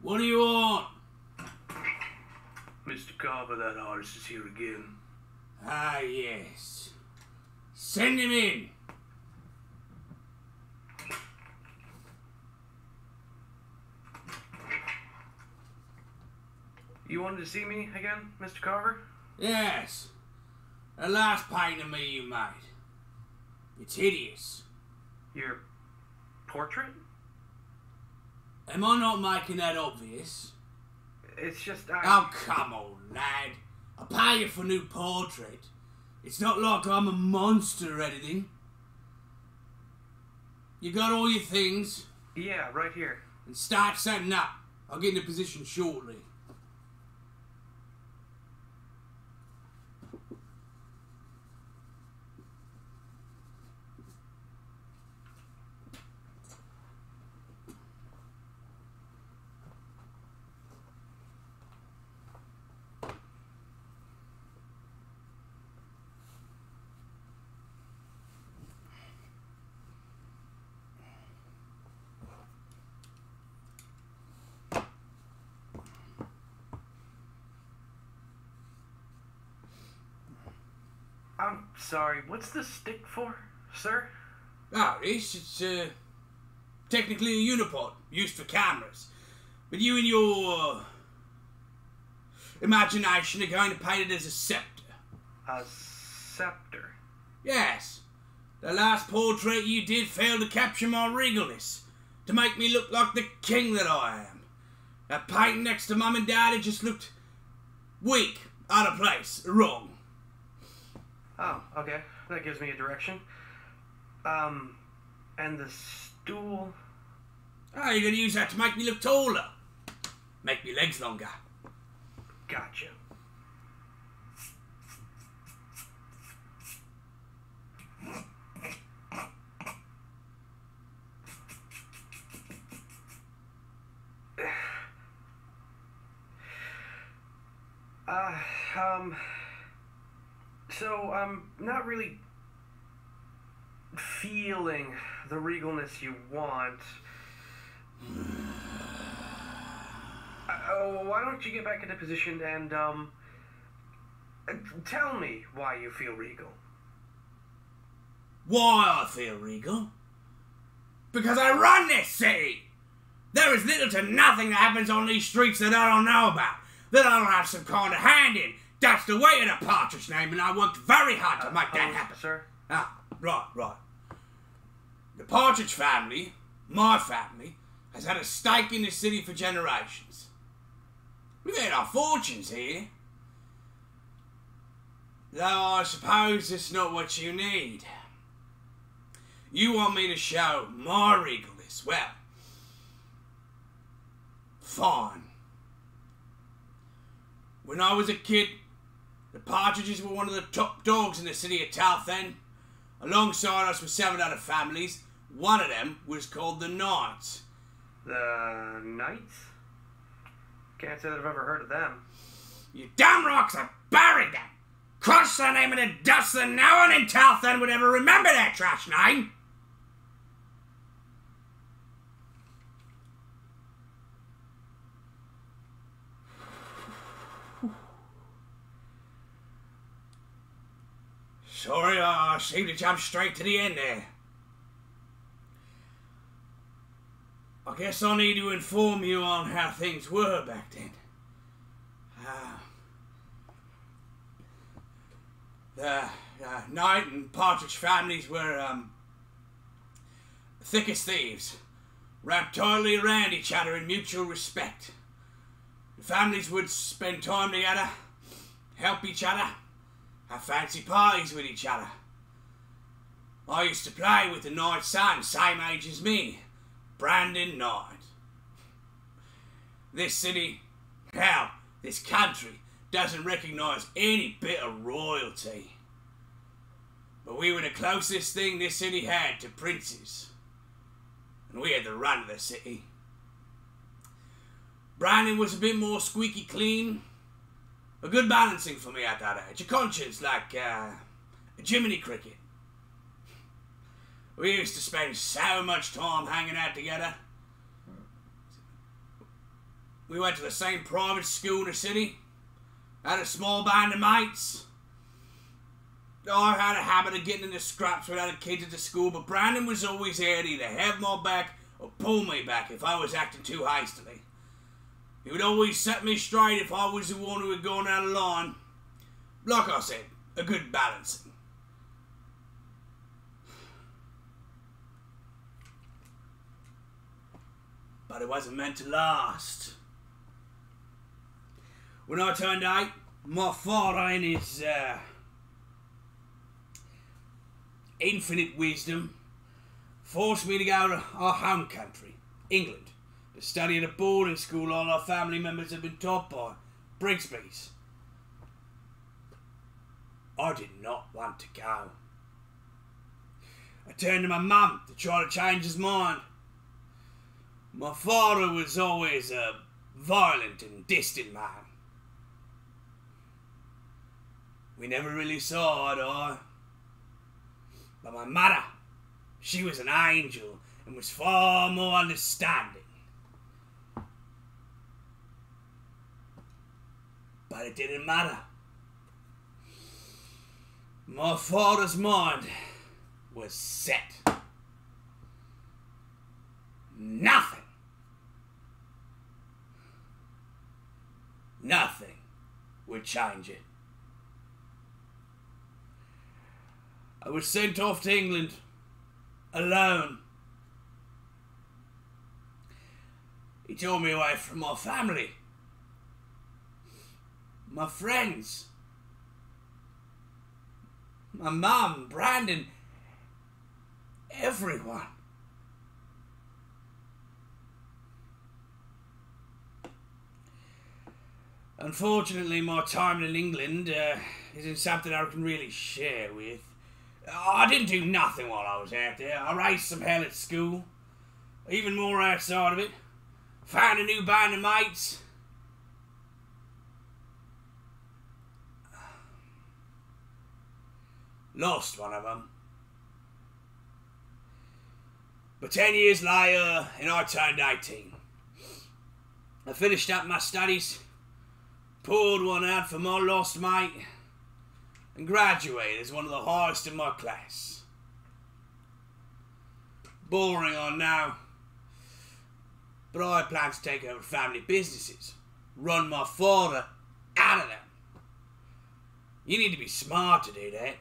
What do you want? Mr. Carver, that artist is here again. Ah, yes. Send him in. You wanted to see me again, Mr. Carver? Yes. The last painting of me you made. It's hideous. Your portrait? Am I not making that obvious? It's just Oh, come on, lad. I pay you for a new portrait. It's not like I'm a monster or anything. You got all your things? Yeah, right here. And start setting up. I'll get in a position shortly. I'm sorry, what's the stick for, sir? Oh, it's technically a unipod, used for cameras. But you and your imagination are going to paint it as a scepter. A scepter? Yes. The last portrait you did failed to capture my regalness, to make me look like the king that I am. That painting next to Mum and Dad, it just looked weak, out of place, wrong. Oh, okay. That gives me a direction. And the stool? Oh, you're going to use that to make me look taller. Make me legs longer. Gotcha. So I'm not really feeling the regalness you want. Why don't you get back into position and, tell me why you feel regal. Why I feel regal? Because I run this city! There is little to nothing that happens on these streets that I don't know about, that I don't have some kind of hand in. That's the way of the Partridge name, and I worked very hard to make that happen. Sir? Ah, right. The Partridge family, my family, has had a stake in this city for generations. We've made our fortunes here. Though I suppose it's not what you need. You want me to show my regalness? Well, fine. When I was a kid, the Partridges were one of the top dogs in the city of Tahl-thehn. Alongside us were 7 other families. One of them was called the Knights. The Knights? Can't say that I've ever heard of them. You damn rocks, I buried them! Crushed their name in the dust, and no one in Tahl-thehn would ever remember their trash name! Sorry, I seem to jump straight to the end there. I guess I need to inform you on how things were back then. The Knight and Partridge families were thick as thieves, wrapped tightly around each other in mutual respect. The families would spend time together, help each other, have fancy parties with each other. I used to play with the Knight's son, same age as me, Brandon Knight. This city, hell, this country, doesn't recognise any bit of royalty. But we were the closest thing this city had to princes. And we had the run of the city. Brandon was a bit more squeaky clean. A good balancing for me at that age. A conscience like a Jiminy Cricket. We used to spend so much time hanging out together. We went to the same private school in the city. Had a small band of mates. I had a habit of getting into scraps with other kids at the school, but Brandon was always there to either have my back or pull me back if I was acting too hastily. He would always set me straight if I was the one who had gone out of line. Like I said, a good balancing. But it wasn't meant to last. When I turned 8, my father in his infinite wisdom forced me to go to our home country, England, to study at a boarding school all our family members had been taught by, Brigsby's. I did not want to go. I turned to my mum to try to change his mind. My father was always a violent and distant man. We never really saw eye to eye. But my mother, she was an angel and was far more understanding. But it didn't matter. My father's mind was set. Nothing would change it. I was sent off to England alone. He tore me away from my family, my friends, my mum, Brandon, everyone. Unfortunately, my time in England isn't something I can really share with. I didn't do nothing while I was out there. I raised some hell at school, even more outside of it. Found a new band of mates. Lost one of them. But 10 years later, and I turned 18. I finished up my studies, poured one out for my lost mate, and graduated as one of the highest in my class. Boring, I know, but I had plans to take over family businesses, run my father out of them. You need to be smart to do that.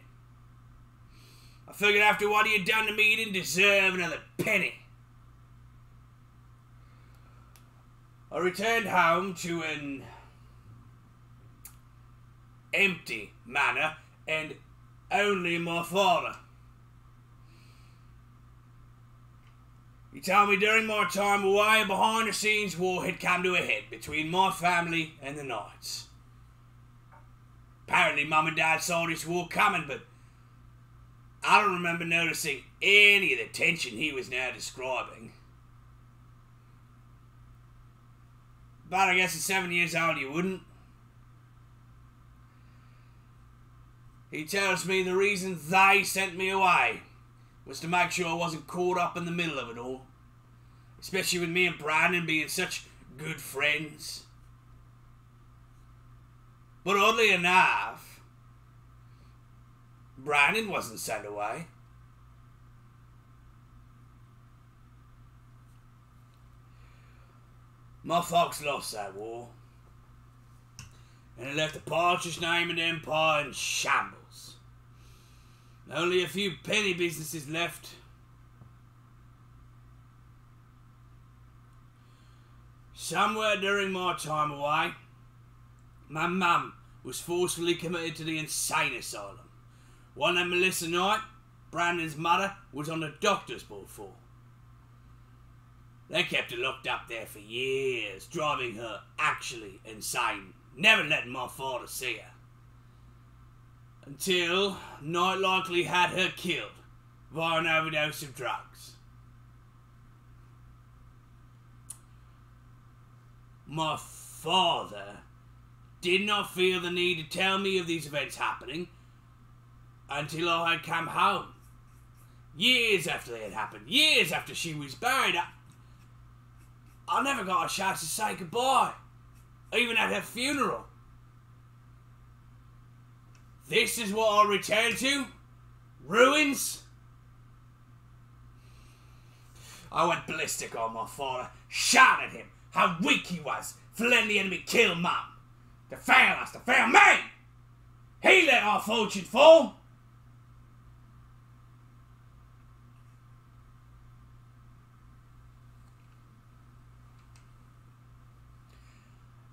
I figured after what he had done to me, he didn't deserve another penny. I returned home to an empty manor and only my father. He told me during my time away, a behind the scenes war had come to a head between my family and the Knights. Apparently Mum and Dad saw this war coming, but I don't remember noticing any of the tension he was now describing. But I guess at 7 years old you wouldn't. He tells me the reason they sent me away was to make sure I wasn't caught up in the middle of it all. Especially with me and Brandon being such good friends. But oddly enough, Brandon wasn't sent away. My folks lost that war, and it left the Partridge name and empire in shambles. Only a few penny businesses left. Somewhere during my time away, my mum was forcefully committed to the insane asylum. One that Melissa Knight, Brandon's mother, was on the doctor's board for. They kept her locked up there for years, driving her actually insane, never letting my father see her. Until Knight likely had her killed via an overdose of drugs. My father did not feel the need to tell me of these events happening until I had come home. Years after they had happened, years after she was buried. I never got a chance to say goodbye, even at her funeral. This is what I return to? Ruins? I went ballistic on my father, shouted at him how weak he was for letting the enemy kill Mum. To fail us, to fail me! He let our fortune fall!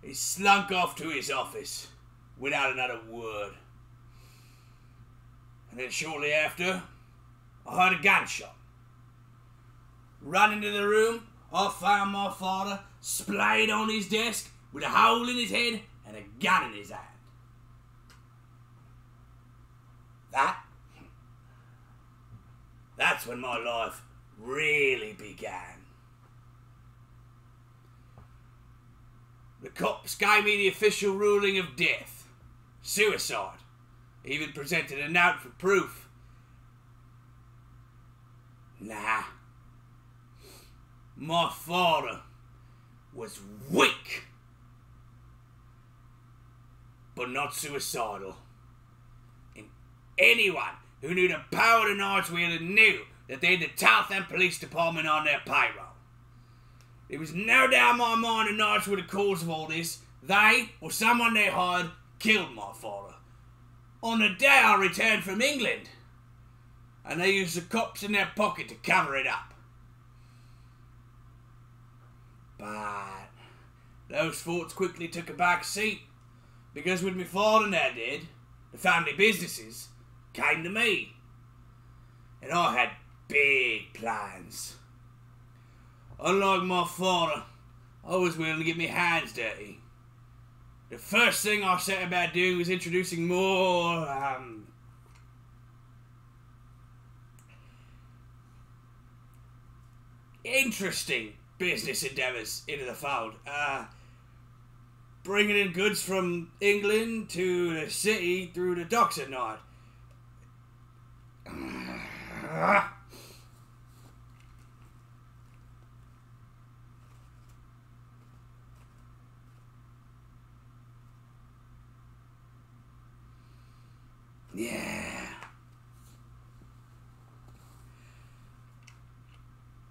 He slunk off to his office without another word. And then shortly after, I heard a gunshot. Running into the room, I found my father splayed on his desk with a hole in his head and a gun in his hand. That's when my life really began. The cops gave me the official ruling of death. Suicide. Even presented a note for proof. Nah. My father was weak, but not suicidal. And anyone who knew the power of the Knights wielded knew that they had the Tahl-thehn Police Department on their payroll. There was no doubt in my mind the Knights were the cause of all this. They, or someone they hired, killed my father on the day I returned from England, and they used the cops in their pocket to cover it up. But those thoughts quickly took a back seat, because with my father now dead, the family businesses came to me, and I had big plans. Unlike my father, I was willing to get my hands dirty. The first thing I set about doing was introducing more, interesting business endeavours into the fold. Bringing in goods from England to the city through the docks at night. Yeah.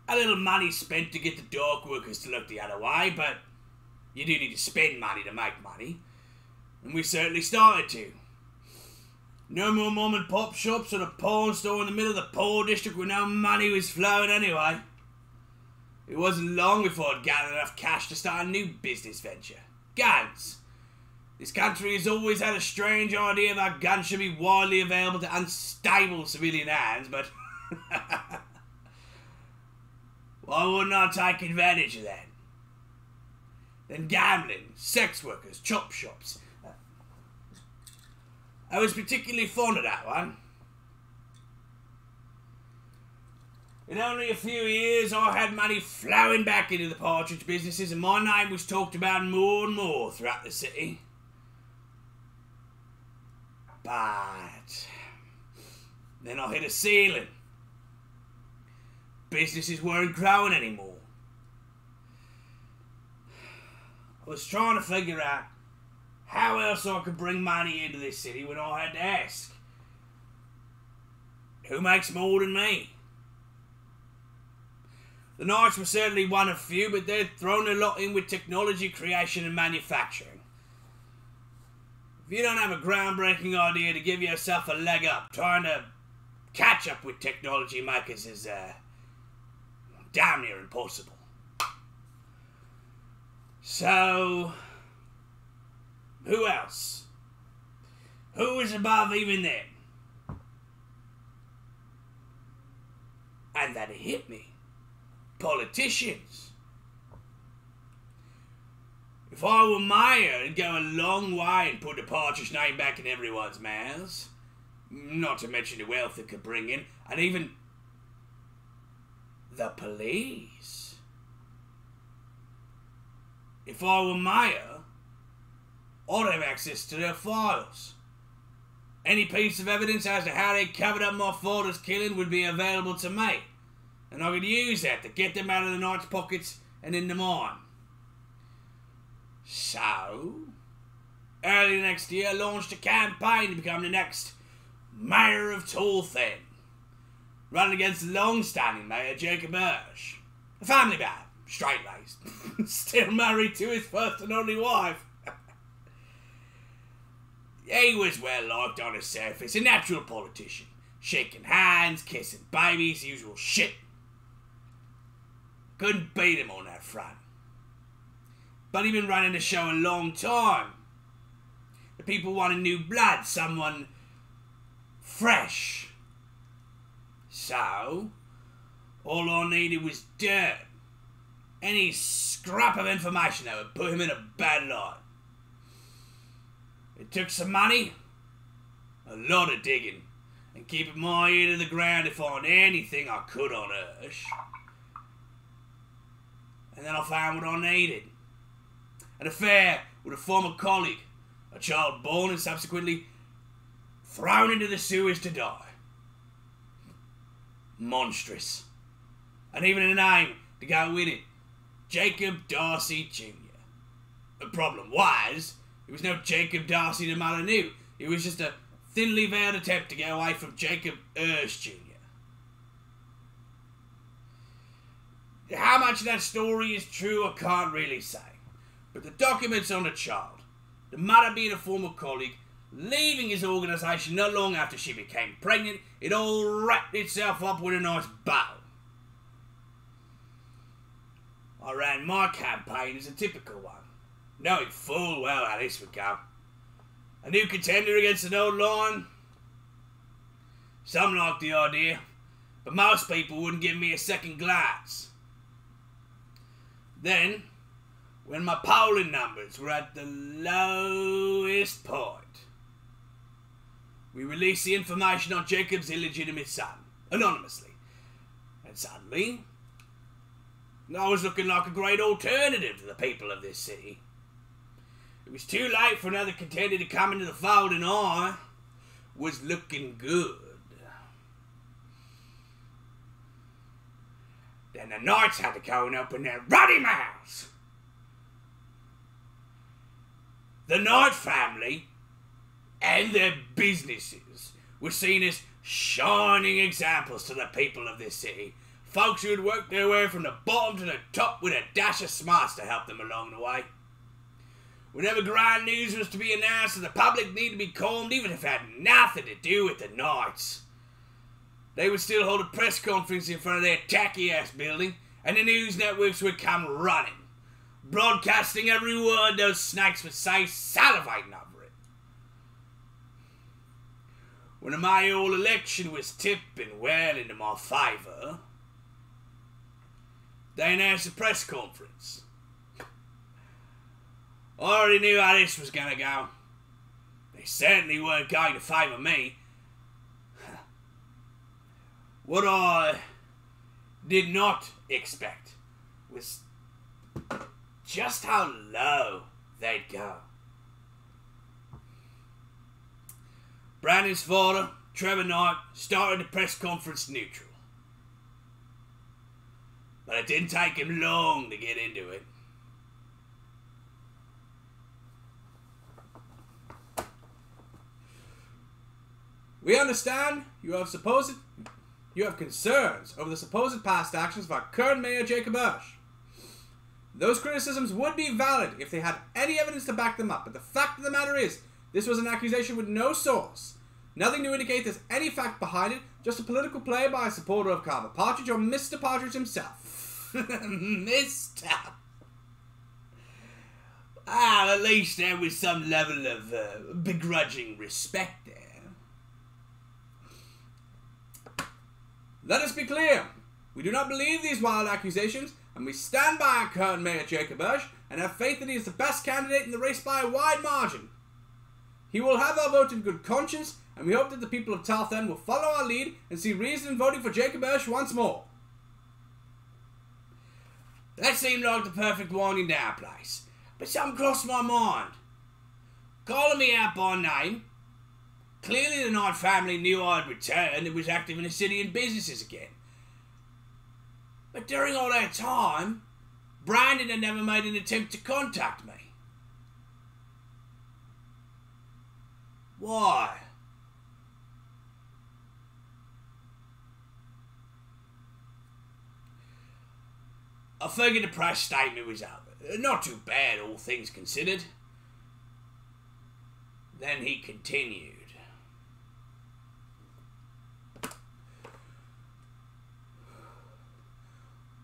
A little money spent to get the dock workers to look the other way, but you do need to spend money to make money. And we certainly started to. No more mom and pop shops or a pawn store in the middle of the poor district where no money was flowing anyway. It wasn't long before I'd gathered enough cash to start a new business venture. Guns. This country has always had a strange idea that guns should be widely available to unstable civilian hands, but why wouldn't I take advantage of that? Then gambling, sex workers, chop shops. I was particularly fond of that one. In only a few years, I had money flowing back into the Partridge businesses, and my name was talked about more and more throughout the city. But then I hit a ceiling. Businesses weren't growing anymore. I was trying to figure out how else I could bring money into this city when I had to ask, who makes more than me? The Knights were certainly one of few, but they'd thrown a lot in with technology creation and manufacturing. If you don't have a groundbreaking idea to give yourself a leg up, trying to catch up with technology makers is damn near impossible. So, who else? Who is above even them? And that hit me. Politicians. If I were mayor, it'd go a long way and put the Partridge name back in everyone's mouths. Not to mention the wealth it could bring in, and even the police. If I were mayor, I'd have access to their files. Any piece of evidence as to how they covered up my father's killing would be available to me, and I could use that to get them out of the Knights' pockets and in the mine. So, early next year, I launched a campaign to become the next mayor of Tahl-thehn, running against the long-standing mayor Jacob Hirsch, a family man, straight-laced, still married to his first and only wife. He was well liked on the surface, a natural politician, shaking hands, kissing babies, the usual shit. Couldn't beat him on that front. But he'd been running the show a long time. The people wanted new blood, someone fresh. So, all I needed was dirt. Any scrap of information that would put him in a bad light. It took some money, a lot of digging, and keeping my ear to the ground to find anything I could on Hirsch. And then I found what I needed. An affair with a former colleague, a child born and subsequently thrown into the sewers to die. Monstrous. And even a name to go with it. Jacob Darcy Jr. The problem was, it was no Jacob Darcy the mother knew. It was just a thinly veiled attempt to get away from Jacob Hirsch Jr. How much of that story is true, I can't really say. But the documents on the child, the mother being a former colleague, leaving his organisation not long after she became pregnant, it all wrapped itself up with a nice bow. I ran my campaign as a typical one, knowing full well how this would go. A new contender against an old line. Some liked the idea, but most people wouldn't give me a second glance. Then, when my polling numbers were at the lowest point, we released the information on Jacob's illegitimate son, anonymously. And suddenly, I was looking like a great alternative to the people of this city. It was too late for another contender to come into the fold, and I was looking good. Then the Knights had to go and open their ruddy mouths. The Knight family and their businesses were seen as shining examples to the people of this city. Folks who had worked their way from the bottom to the top with a dash of smarts to help them along the way. Whenever grand news was to be announced and the public needed to be calmed, even if it had nothing to do with the Knights, they would still hold a press conference in front of their tacky-ass building, and the news networks would come running, broadcasting every word those snakes would say, salivating over it. When the mayoral election was tipping well into my favour, they announced a press conference. I already knew how this was going to go. They certainly weren't going to favour me. What I did not expect was just how low they'd go. Brandon's father, Trevor Knight, started the press conference neutral. But it didn't take him long to get into it. We understand you have concerns over the supposed past actions of our current mayor, Jacob Hirsch. Those criticisms would be valid if they had any evidence to back them up, but the fact of the matter is, this was an accusation with no source. Nothing to indicate there's any fact behind it, just a political play by a supporter of Carver Partridge or Mr. Partridge himself. Mr. At least there was some level of begrudging respect there. Let us be clear. We do not believe these wild accusations, and we stand by our current mayor, Jacob Hirsch, and have faith that he is the best candidate in the race by a wide margin. He will have our vote in good conscience, and we hope that the people of Tahl-thehn will follow our lead and see reason in voting for Jacob Hirsch once more. That seemed like the perfect winding down place, but something crossed my mind. Calling me out by name, clearly the Knight family knew I had returned and was active in the city and businesses again. But during all that time, Brandon had never made an attempt to contact me. Why? I figured the press statement was over. Not too bad, all things considered. Then he continued.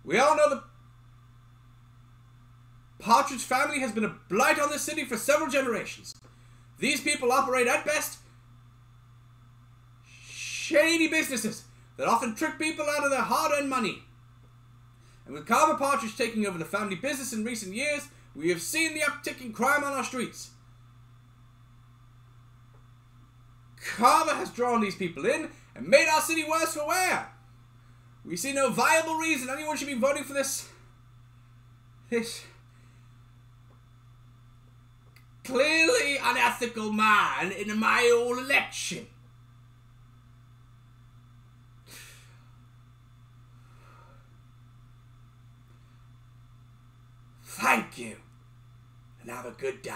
We all know the Partridge family has been a blight on this city for several generations. These people operate at best shady businesses that often trick people out of their hard-earned money. And with Carver Partridge taking over the family business in recent years, we have seen the uptick in crime on our streets. Carver has drawn these people in and made our city worse for wear. We see no viable reason anyone should be voting for this clearly unethical man in a mayoral election. Thank you, and have a good day.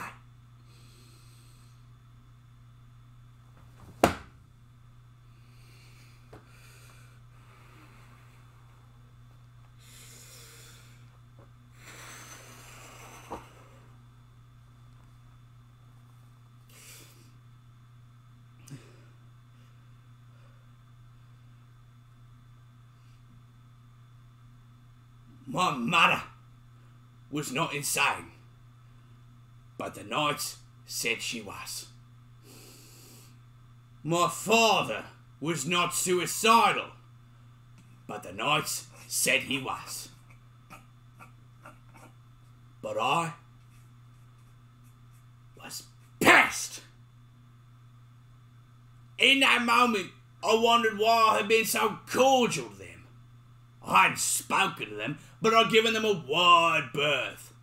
My mother was not insane, but the Knights said she was. My father was not suicidal, but the Knights said he was. But I was pissed. In that moment, I wondered why I had been so cordial to them. I hadn't spoken to them, but I'd given them a wide berth.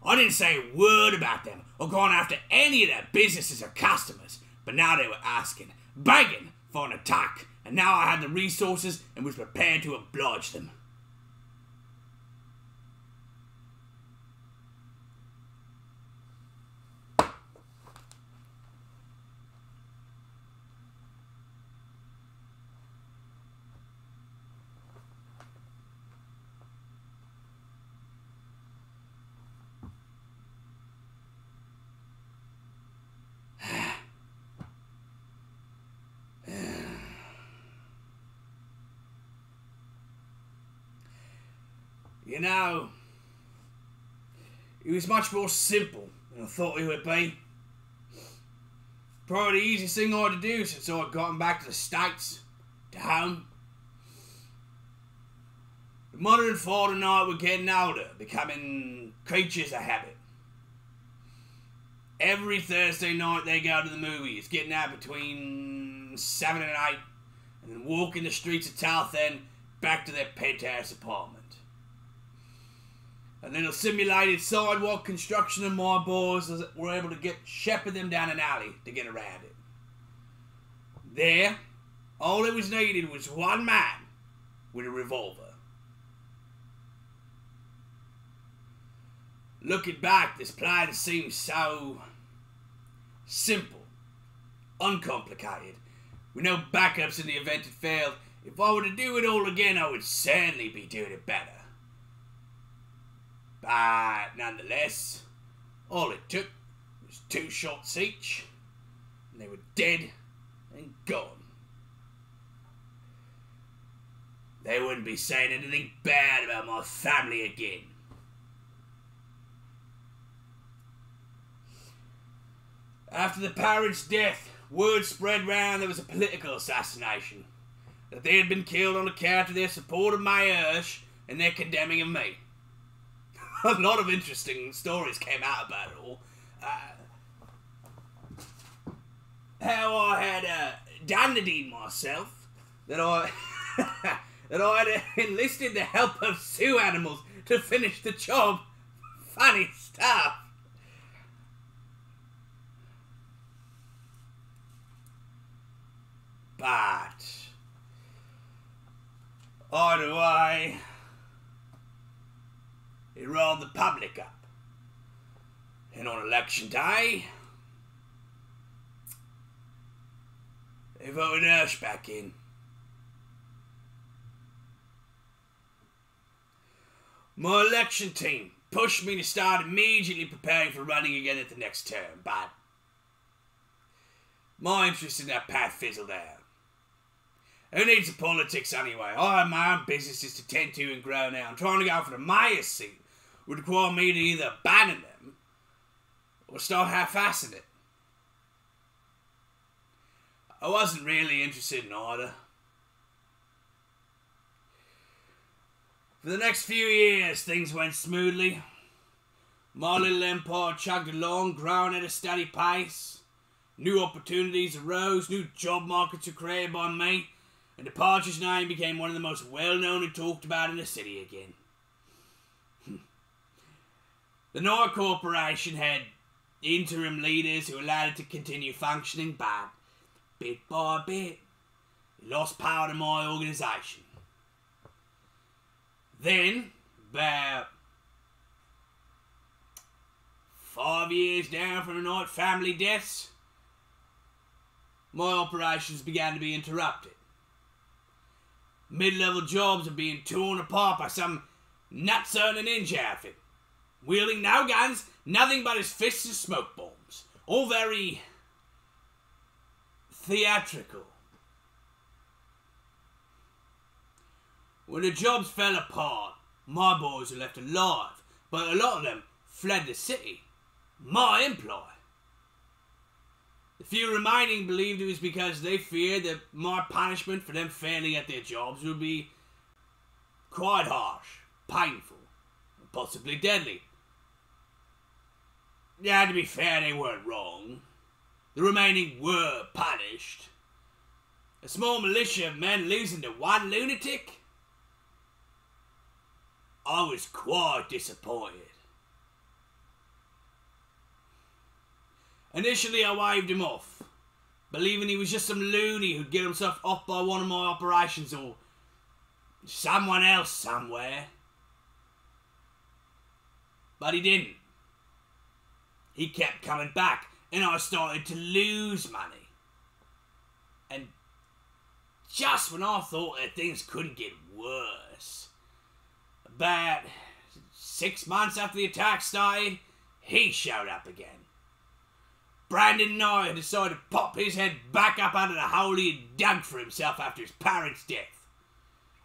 I didn't say a word about them or gone after any of their businesses or customers, but now they were asking, begging for an attack, and now I had the resources and was prepared to oblige them. You know, it was much more simple than I thought it would be. Probably the easiest thing I had to do since I had gotten back to the States, to home. The mother and father and I were getting older, becoming creatures of habit. Every Thursday night they go to the movies, getting out between 7 and 8, and then walking the streets of Tahl-thehn back to their penthouse apartment. A little simulated sidewalk construction and my boys were able to shepherd them down an alley to get around it. There, all that was needed was one man with a revolver. Looking back, this plan seems so simple, uncomplicated, with no backups in the event it failed. If I were to do it all again, I would certainly be doing it better. But nonetheless, all it took was 2 shots each, and they were dead and gone. They wouldn't be saying anything bad about my family again. After the Partridge's death, word spread round there was a political assassination, that they had been killed on account of their support of Mayor Hirsch and their condemning of me. A lot of interesting stories came out about it all. How I had done the deed myself, that I had enlisted the help of zoo animals to finish the job. Funny stuff. But either way, It riled the public up. And on election day, they voted Hirsch back in. My election team pushed me to start immediately preparing for running again at the next term, but my interest in that path fizzled out. Who needs the politics anyway? I have my own businesses to tend to and grow now, and trying to go for the mayor's seat would require me to either abandon them or start half-assing it. I wasn't really interested in either. For the next few years, things went smoothly. My little empire chugged along, growing at a steady pace. New opportunities arose, new job markets were created by me, and the Partridge name became one of the most well-known and talked about in the city again. The Knight Corporation had interim leaders who allowed it to continue functioning, but bit by bit, it lost power to my organisation. Then, about 5 years down from the Knight family deaths, my operations began to be interrupted. Mid-level jobs are being torn apart by some nutso in a ninja outfit, wielding no guns, nothing but his fists and smoke bombs. All very theatrical. When the jobs fell apart, my boys were left alive, but a lot of them fled the city. My employ. The few remaining believed it was because they feared that my punishment for them failing at their jobs would be quite harsh, painful, and possibly deadly. Yeah, to be fair, they weren't wrong. The remaining were punished. A small militia of men losing to one lunatic? I was quite disappointed. Initially, I waved him off, believing he was just some loony who'd get himself off by one of my operations or someone else somewhere. But he didn't. He kept coming back, and I started to lose money. And just when I thought that things couldn't get worse, about 6 months after the attack started, he showed up again. Brandon Nye had decided to pop his head back up out of the hole he had dug for himself after his parents' death.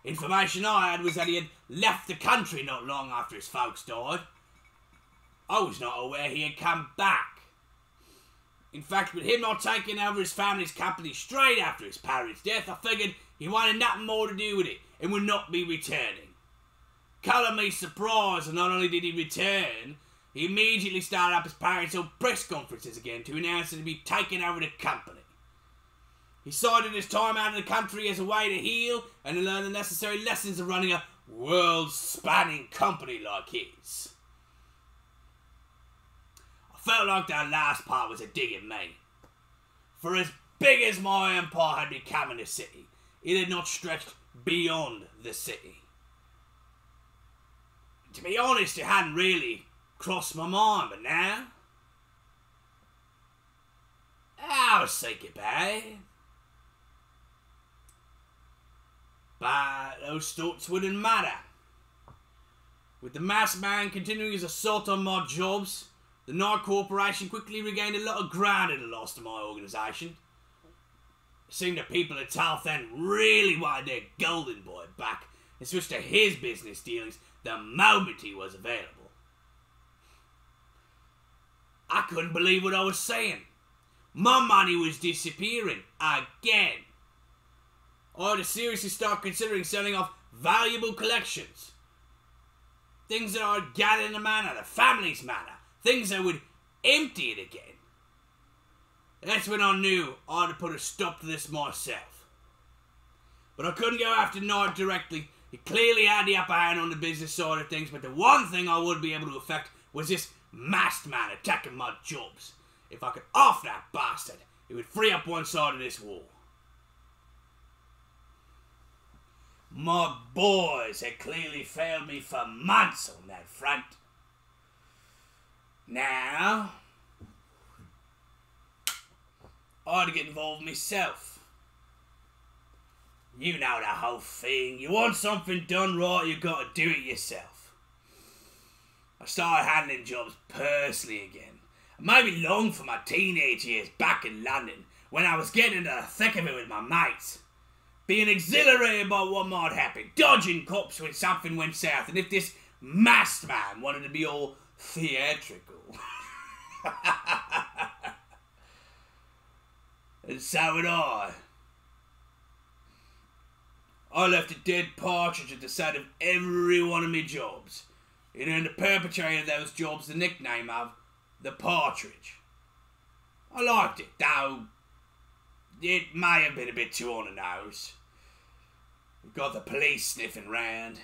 Information I had was that he had left the country not long after his folks died. I was not aware he had come back. In fact, with him not taking over his family's company straight after his parents' death, I figured he wanted nothing more to do with it and would not be returning. Colour me surprised, and not only did he return, he immediately started up his parents' own press conferences again to announce that he'd be taking over the company. He cited his time out of the country as a way to heal and to learn the necessary lessons of running a world-spanning company like his. I felt like that last part was a dig at me. For as big as my empire had become in the city, it had not stretched beyond the city. To be honest, it hadn't really crossed my mind, but now I was thinking about it. But those thoughts wouldn't matter. With the masked man continuing his assault on my jobs, the Knight Corporation quickly regained a lot of ground in the loss to my organisation. It seemed the people at Tahl-thehn really wanted their golden boy back and switched to his business dealings the moment he was available. I couldn't believe what I was saying. My money was disappearing again. I had to seriously start considering selling off valuable collections. Things that I had gathered in the manor, the family's manor. Things that would empty it again. That's when I knew I had to put a stop to this myself. But I couldn't go after Knight directly. He clearly had the upper hand on the business side of things, but the one thing I would be able to affect was this masked man attacking my jobs. If I could off that bastard, it would free up one side of this war. My boys had clearly failed me for months on that front. Now, I had to get involved myself. You know the whole thing. You want something done right, you got to do it yourself. I started handling jobs personally again. It made me long for my teenage years back in London, when I was getting into the thick of it with my mates. Being exhilarated by what might happen, dodging cops when something went south, and if this masked man wanted to be all theatrical. And so would I. I left a dead partridge at the side of every one of my jobs. It earned the perpetrator of those jobs the nickname of the Partridge. I liked it, though it may have been a bit too on the nose. We got the police sniffing round.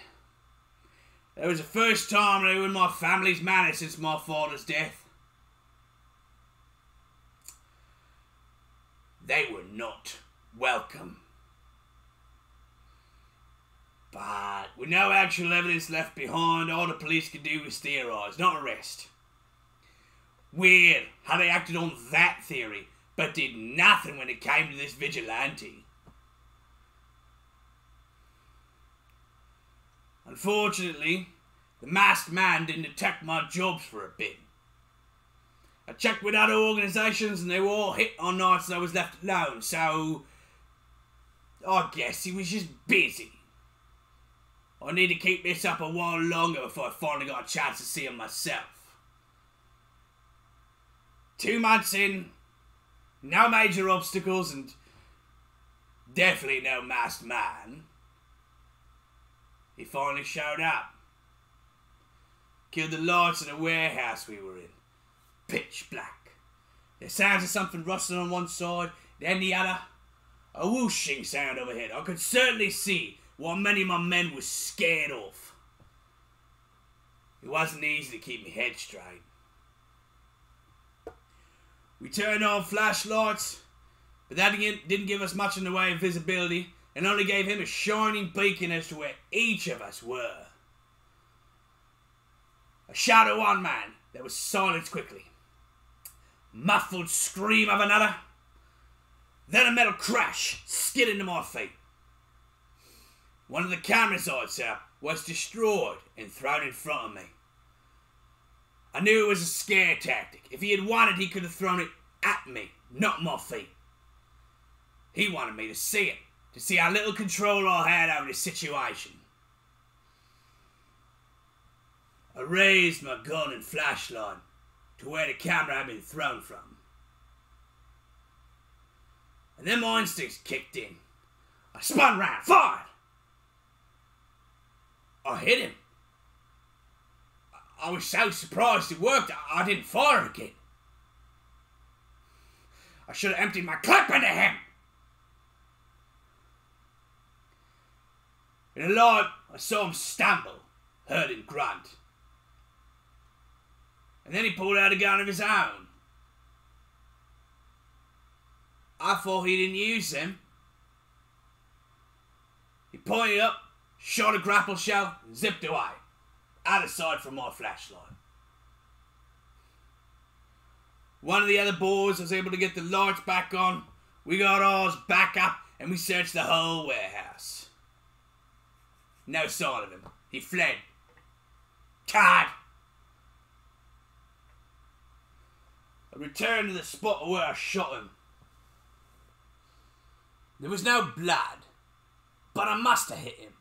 It was the first time they were in my family's manor since my father's death. They were not welcome. But with no actual evidence left behind, all the police could do was theorise, not arrest. Weird how they acted on that theory, but did nothing when it came to this vigilante. Unfortunately, the masked man didn't attack my jobs for a bit. I checked with other organisations and they were all hit on nights I was left alone, so I guess he was just busy. I need to keep this up a while longer before I finally got a chance to see him myself. 2 months in, no major obstacles and definitely no masked man. He finally showed up. Killed the lights in the warehouse we were in. Pitch black. The sounds of something rustling on one side, then the other. A whooshing sound overhead. I could certainly see what many of my men were scared of. It wasn't easy to keep my head straight. We turned on flashlights, but that didn't give us much in the way of visibility, and only gave him a shining beacon as to where each of us were. A shout of one man, there was silence quickly. Muffled scream of another. Then a metal crash, skid into my feet. One of the cameras I'd set up was destroyed and thrown in front of me. I knew it was a scare tactic. If he had wanted, he could have thrown it at me, not my feet. He wanted me to see it, to see how little control I had over the situation. I raised my gun and flashlight to where the camera had been thrown from. And then my instincts kicked in. I spun round, fired. I hit him. I was so surprised it worked, I didn't fire again. I should have emptied my clip into him. In the light, I saw him stumble, heard him grunt. And then he pulled out a gun of his own. I thought he didn't use them. He pointed up, shot a grapple shell, and zipped away, out of sight from my flashlight. One of the other boys was able to get the lights back on. We got ours back up, and we searched the whole warehouse. No sign of him. He fled. Card! I returned to the spot where I shot him. There was no blood, but I must have hit him.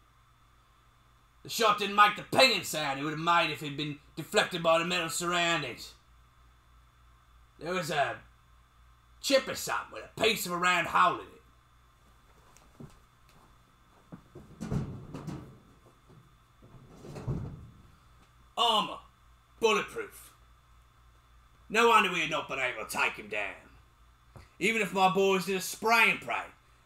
The shot didn't make the pinging sound it would have made if it had been deflected by the metal surroundings. There was a chip or something with a piece of a round hole in it. Armour. Bulletproof. No wonder we had not been able to take him down. Even if my boys did a spray and pray,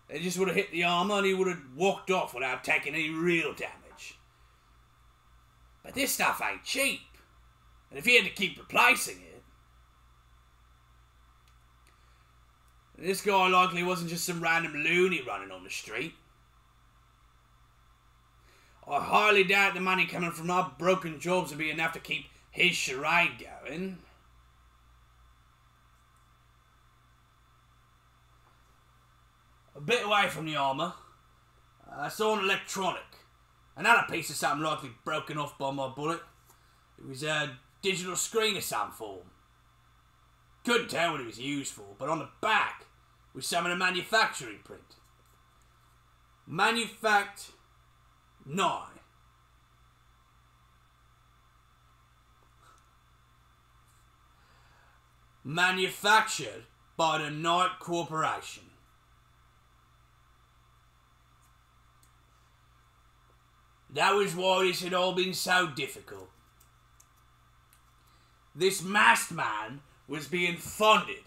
they just would have hit the armour and he would have walked off without taking any real damage. But this stuff ain't cheap. And if he had to keep replacing it... This guy likely wasn't just some random loony running on the street. I highly doubt the money coming from our broken jobs would be enough to keep his charade going. A bit away from the armour, I saw an electronic. Another piece of something likely broken off by my bullet. It was a digital screen of some form. Couldn't tell what it was used for, but on the back was some of the manufacturing print. Manufactured by the Knight Corporation. That was why this had all been so difficult. This masked man was being funded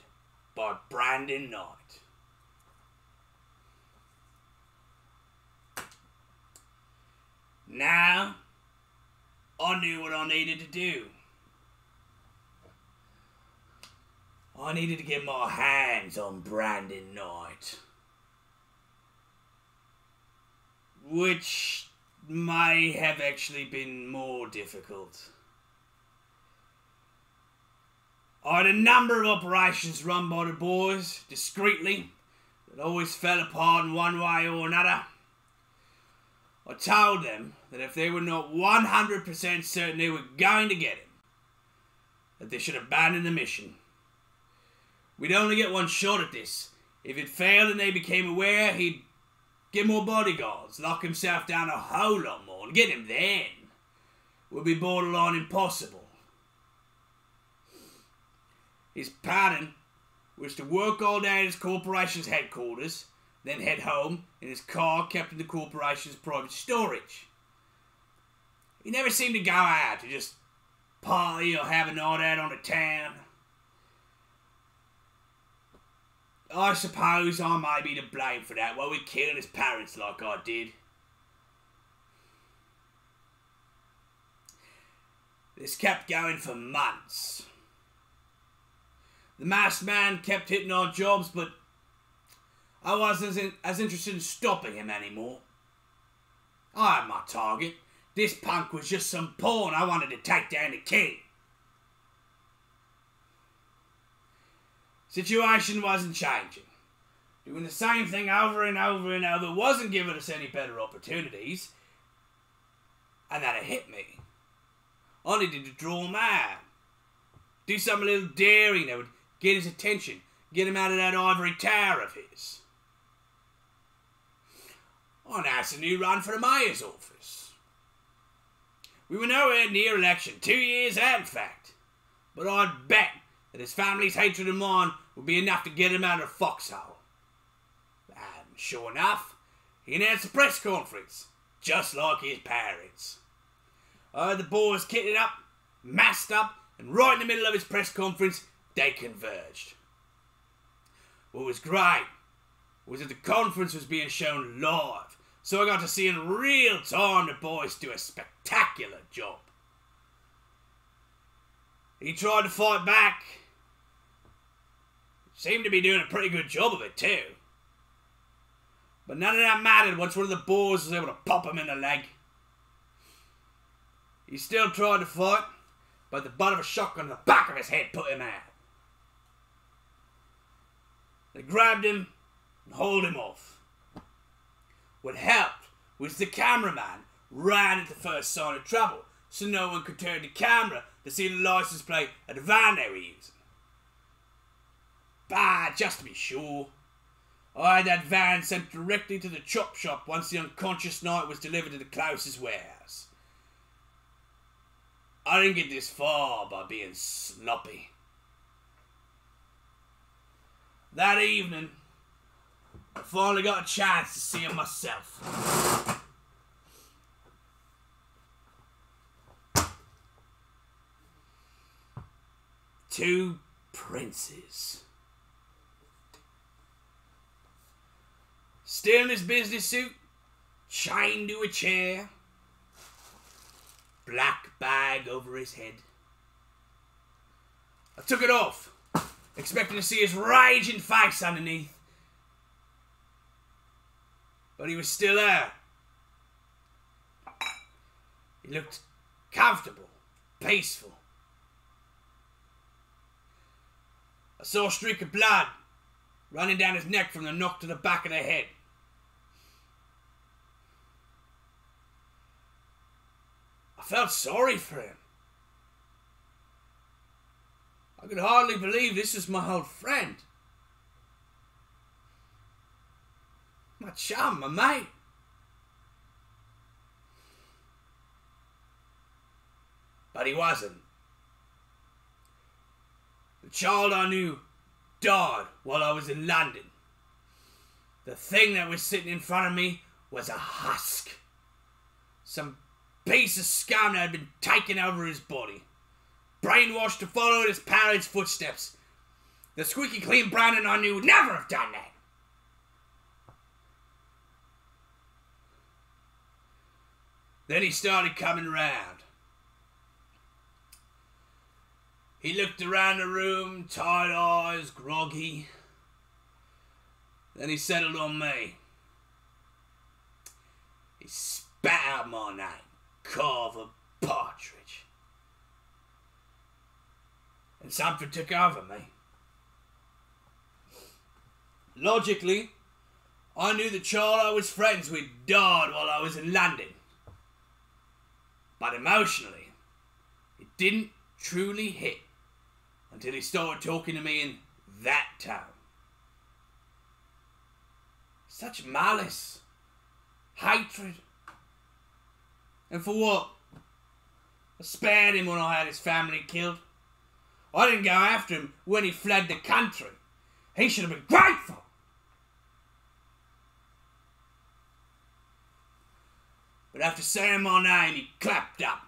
by Brandon Knight. Now, I knew what I needed to do. I needed to get my hands on Brandon Knight. Which may have actually been more difficult. I had a number of operations run by the boys, discreetly, that always fell apart in one way or another. I told them that if they were not 100% certain they were going to get him, that they should abandon the mission. We'd only get one shot at this. If it failed and they became aware, he'd get more bodyguards, lock himself down a whole lot more, and get him then would be borderline impossible. His pattern was to work all day at his corporation's headquarters, then head home in his car kept in the corporation's private storage. He never seemed to go out to just party or have a night out on the town. I suppose I may be to blame for that while we killed his parents like I did. This kept going for months. The masked man kept hitting our jobs, but I wasn't as interested in stopping him anymore. I had my target. This punk was just some pawn I wanted to take down the king. Situation wasn't changing. Doing the same thing over and over and over wasn't giving us any better opportunities. And that it hit me. I needed to draw him out. Do something a little daring that would get his attention. Get him out of that ivory tower of his. I announced a new run for the mayor's office. We were nowhere near election, 2 years out in fact. But I'd bet that his family's hatred of mine would be enough to get him out of the foxhole. And sure enough, he announced a press conference, just like his parents. I had the boys kitted up, masked up, and right in the middle of his press conference, they converged. What was great was that the conference was being shown live, so I got to see in real time the boys do a spectacular job. He tried to fight back. Seemed to be doing a pretty good job of it too. But none of that mattered once one of the boys was able to pop him in the leg. He still tried to fight, but the butt of a shotgun to the back of his head put him out. They grabbed him and hauled him off. What helped was the cameraman ran at the first sign of trouble, so no one could turn the camera to see the license plate of the van they were using. But just to be sure, I had that van sent directly to the chop shop once the unconscious Knight was delivered to the closest warehouse. I didn't get this far by being sloppy. That evening, I finally got a chance to see him myself. Two princes. Still in his business suit, chained to a chair, black bag over his head. I took it off, expecting to see his raging face underneath. But he was still there. looked comfortable, peaceful. I saw a streak of blood running down his neck from the knock to the back of the head. I felt sorry for him. I could hardly believe this was my old friend. My chum, my mate. But he wasn't. The child I knew died while I was in London. The thing that was sitting in front of me was a husk. Some piece of scum that had been taken over his body. Brainwashed to follow in his parents' footsteps. The squeaky clean Brandon I knew would never have done that. Then he started coming round. He looked around the room, tired eyes, groggy. Then he settled on me. He spat out my name, Carver Partridge. And something took over me. Logically, I knew the child I was friends with died while I was in London. But emotionally, it didn't truly hit until he started talking to me in that tone. Such malice, hatred. And for what? I spared him when I had his family killed. I didn't go after him when he fled the country. He should have been grateful. But after saying my name, he clapped up.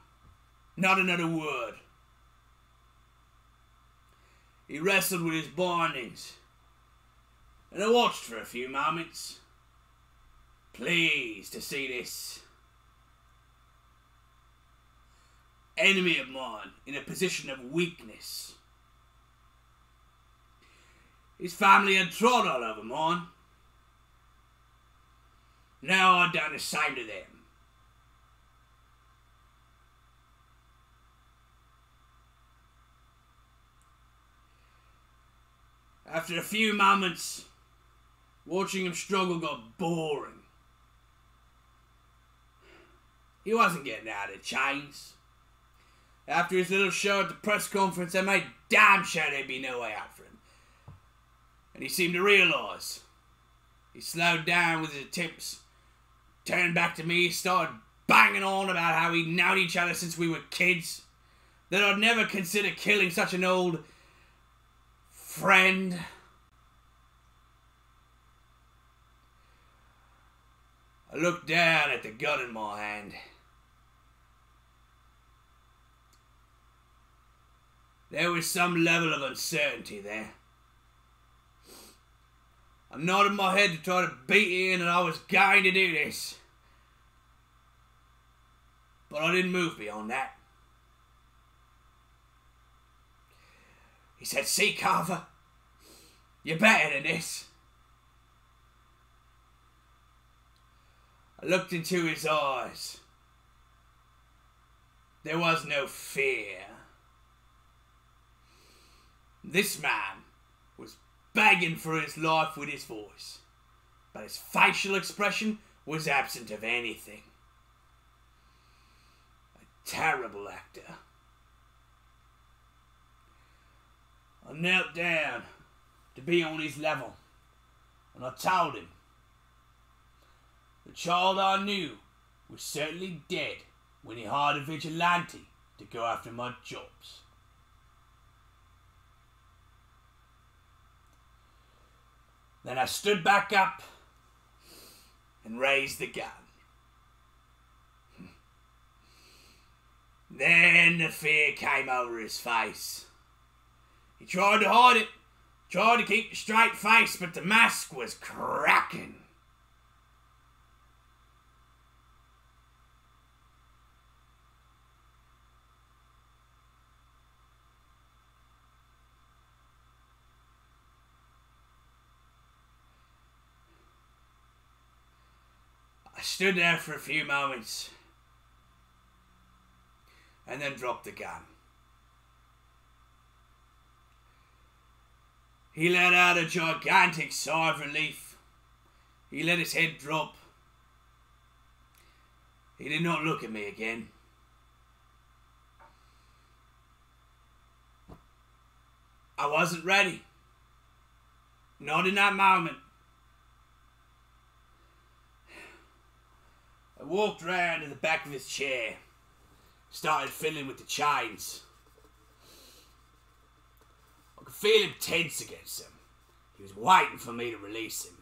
Not another word. He wrestled with his bindings. And I watched for a few moments, pleased to see this enemy of mine in a position of weakness. His family had trod all over mine. Now I'd done the same to them. After a few moments, watching him struggle got boring. He wasn't getting out of chains. After his little show at the press conference, they made damn sure there'd be no way out for him. And he seemed to realise. He slowed down with his attempts, turned back to me, started banging on about how we'd known each other since we were kids, that I'd never consider killing such an old friend. I looked down at the gun in my hand. There was some level of uncertainty there. I nodded my head to try to beat in, and I was going to do this. But I didn't move beyond that. He said, "See, Carver, you're better than this." I looked into his eyes. There was no fear. This man was begging for his life with his voice, but his facial expression was absent of anything. A terrible actor. I knelt down to be on his level, and I told him the child I knew was certainly dead when he hired a vigilante to go after my jobs. Then I stood back up and raised the gun. Then the fear came over his face. He tried to hide it, tried to keep a straight face, but the mask was cracking. I stood there for a few moments, and then dropped the gun. He let out a gigantic sigh of relief. He let his head drop. He did not look at me again. I wasn't ready. Not in that moment. I walked round to the back of his chair. Started fiddling with the chains. I could feel him tense against them. He was waiting for me to release him.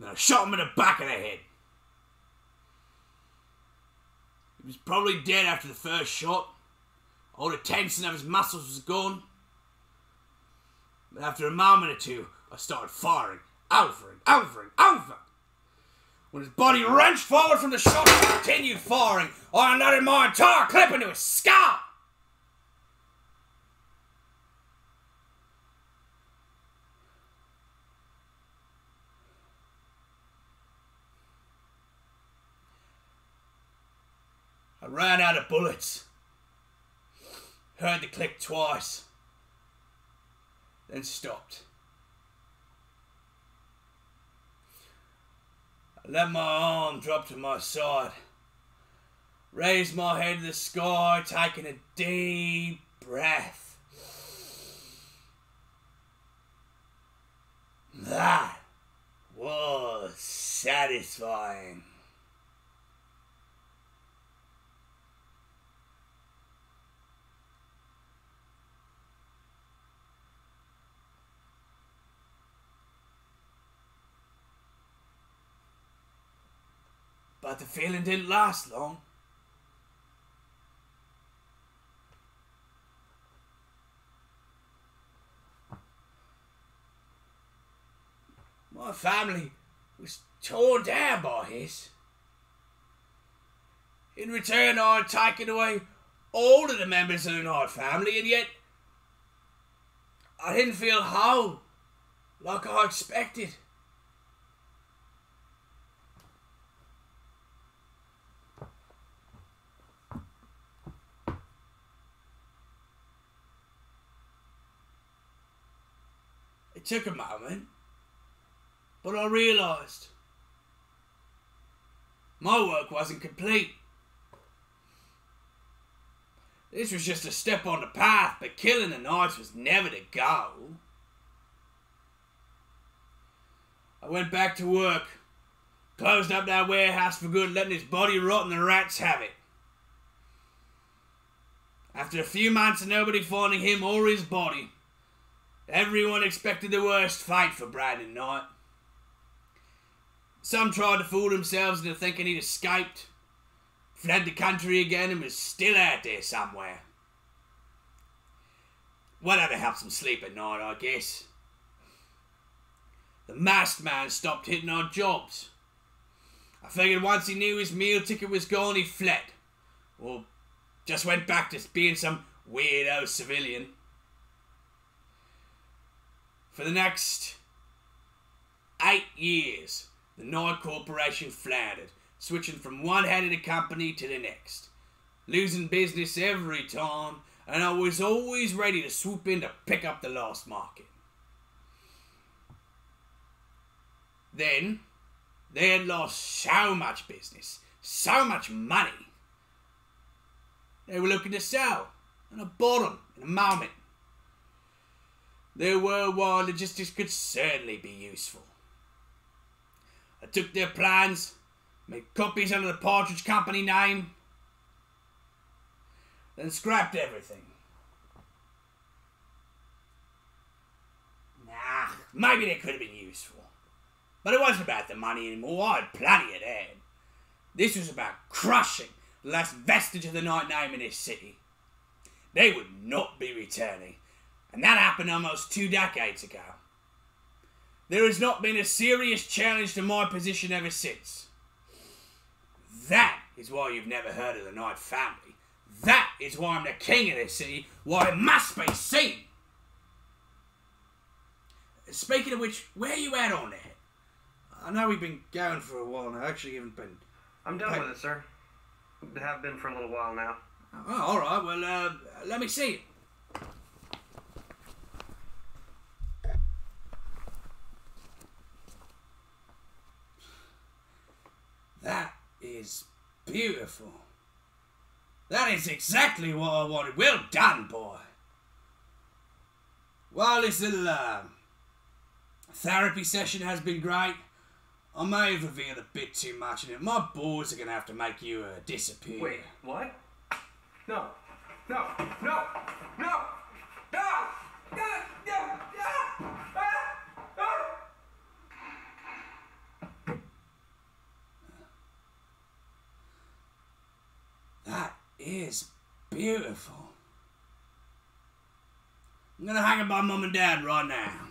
Then I shot him in the back of the head. He was probably dead after the first shot. All the tension of his muscles was gone. But after a moment or two, I started firing over and over and over. When his body wrenched forward from the shot and continued firing, I unloaded my entire clip into his skull. I ran out of bullets. Heard the click twice. Then stopped. I let my arm drop to my side. Raised my head to the sky, taking a deep breath. That was satisfying. But the feeling didn't last long. My family was torn down by his. In return, I had taken away all of the members of the Knight family, and yet I didn't feel whole like I expected. It took a moment, but I realised my work wasn't complete. This was just a step on the path, but killing the Knights was never the goal. I went back to work, closed up that warehouse for good, letting his body rot and the rats have it. After a few months of nobody finding him or his body, everyone expected the worst fate for Brandon Knight. Some tried to fool themselves into thinking he'd escaped, fled the country again and was still out there somewhere. Whatever helps them sleep at night, I guess. The masked man stopped hitting on jobs. I figured once he knew his meal ticket was gone, he fled. Or just went back to being some weirdo civilian. For the next 8 years, the Knight Corporation floundered, switching from one head of the company to the next, losing business every time, and I was always ready to swoop in to pick up the lost market. Then, they had lost so much business, so much money. They were looking to sell, and I bought them in a moment. Their worldwide logistics could certainly be useful. I took their plans, made copies under the Partridge Company name, then scrapped everything. Nah, maybe they could have been useful. But it wasn't about the money anymore, I had plenty of that. This was about crushing the last vestige of the Knight name in this city. They would not be returning. And that happened almost 2 decades ago. There has not been a serious challenge to my position ever since. That is why you've never heard of the Knight family. That is why I'm the king of this city, why it must be seen. Speaking of which, where are you at on that? I know we've been going for a while now. I actually haven't been... I'm done with it, sir. Have been for a little while now. Oh, all right. Well, let me see it. That is beautiful. That is exactly what I wanted. Well done, boy. Well, this little therapy session has been great. I may have revealed a bit too much in it. My boys are going to have to make you disappear. Wait, what? No. No. No. No. No. That is beautiful. I'm going to hang up my mum and dad right now.